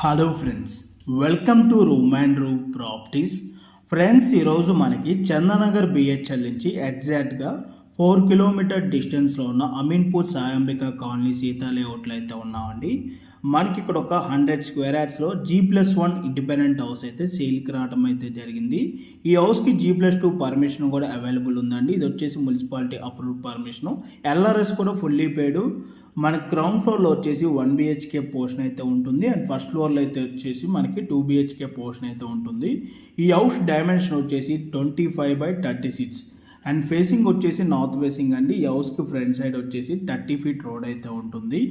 Hello friends, welcome to room and room properties. Friends, ఈరోజు మనకి Chandanagar BHEL నుంచి ఎగ్జాక్ట్గా 4 కిలోమీటర్ డిస్టెన్స్లో ఉన్న అమీన్పూర్ సాయంబిక కాలనీ సీతా లేఅవుట్లో అయితే ఉన్నామండి. మనకి ఇక్కడ ఒక 100 స్క్వేర్ యార్డ్స్లో G+1 ఇండిపెండెంట్ హౌస్ అయితే సేల్కి రావడం అయితే జరిగింది. ఈ హౌస్కి G+2 పర్మిషన్ కూడా అవైలబుల్ ఉందండి. ఇది వచ్చేసి మున్సిపాలిటీ అప్రూవ్డ్ పర్మిషను. LRS కూడా ఫుల్లీ పేడు. మనకి గ్రౌండ్ ఫ్లోర్లో వచ్చేసి 1 BHK పోర్షన్ అయితే ఉంటుంది అండ్ ఫస్ట్ ఫ్లోర్లో అయితే వచ్చేసి మనకి 2 BHK పోర్షన్ అయితే ఉంటుంది. ఈ హౌస్ డైమెన్షన్ వచ్చేసి 25/36 అండ్ ఫేసింగ్ వచ్చేసి నార్త్ ఫేసింగ్ అండి. ఈ హౌస్కి ఫ్రంట్ సైడ్ వచ్చేసి 30 ఫీట్ రోడ్ అయితే ఉంటుంది.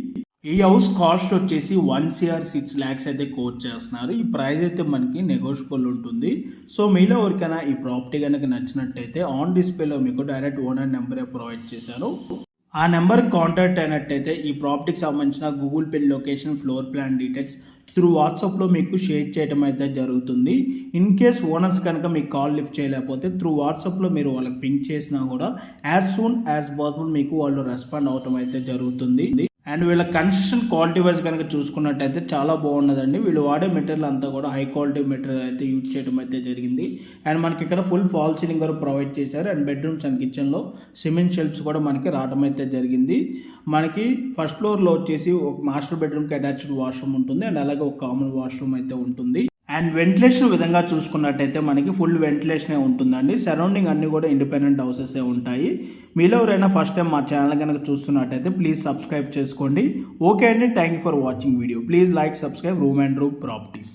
ఈ హౌస్ కాస్ట్ వచ్చేసి 1 CR 6 lakhs అయితే కోట్ చేస్తున్నారు. ఈ ప్రైస్ అయితే మనకి నెగోషియబుల్ ఉంటుంది. సో మీలో ఎవరికైనా ఈ ప్రాపర్టీ కనుక నచ్చినట్టయితే ఆన్ డిస్ప్లేలో మీకు డైరెక్ట్ ఓనర్ నెంబరే ప్రొవైడ్ చేశాను. ఆ నెంబర్కి కాంటాక్ట్ అయినట్టయితే ఈ ప్రాపర్టీకి సంబంధించిన Google pay location, floor plan details through వాట్సాప్లో మీకు షేర్ చేయడం అయితే జరుగుతుంది. ఇన్ కేస్ ఓనర్స్ కనుక మీకు కాల్ లిఫ్ట్ చేయలేకపోతే త్రూ వాట్సాప్లో మీరు వాళ్ళకి పింక్ చేసినా కూడా యాజ్ సూన్ యాజ్ పాసిబుల్ మీకు వాళ్ళు రెస్పాండ్ అవటం అయితే జరుగుతుంది. అండ్ వీళ్ళ కన్స్ట్రక్షన్ క్వాలిటీ వైజ్ కనుక చూసుకున్నట్టయితే చాలా బాగున్నదండి. వీళ్ళు వాడే మెటీరియల్ అంతా కూడా హై క్వాలిటీ మెటీరియల్ అయితే యూజ్ చేయడం అయితే జరిగింది. అండ్ మనకి ఇక్కడ ఫుల్ ఫాల్ సీలింగ్ కూడా ప్రొవైడ్ చేశారు. అండ్ బెడ్రూమ్స్ అండ్ కిచెన్లో సిమెంట్ షెల్ఫ్స్ కూడా మనకి రావడం అయితే జరిగింది. మనకి ఫస్ట్ ఫ్లోర్లో వచ్చేసి ఒక మాస్టర్ బెడ్రూమ్కి అటాచ్డ్ వాష్రూమ్ ఉంటుంది అండ్ అలాగే ఒక కామన్ వాష్రూమ్ అయితే ఉంటుంది. అండ్ వెంటిలేషన్ విధంగా చూసుకున్నట్టయితే మనకి ఫుల్ వెంటిలేషనే ఉంటుందండి. సరౌండింగ్ అన్నీ కూడా ఇండిపెండెంట్ హౌసెస్ ఉంటాయి. మీలో ఎవరైనా ఫస్ట్ టైం మా ఛానల్ కనుక చూస్తున్నట్టయితే ప్లీజ్ సబ్స్క్రైబ్ చేసుకోండి. ఓకే అండి, thank you for watching video. Please like, subscribe room and room properties.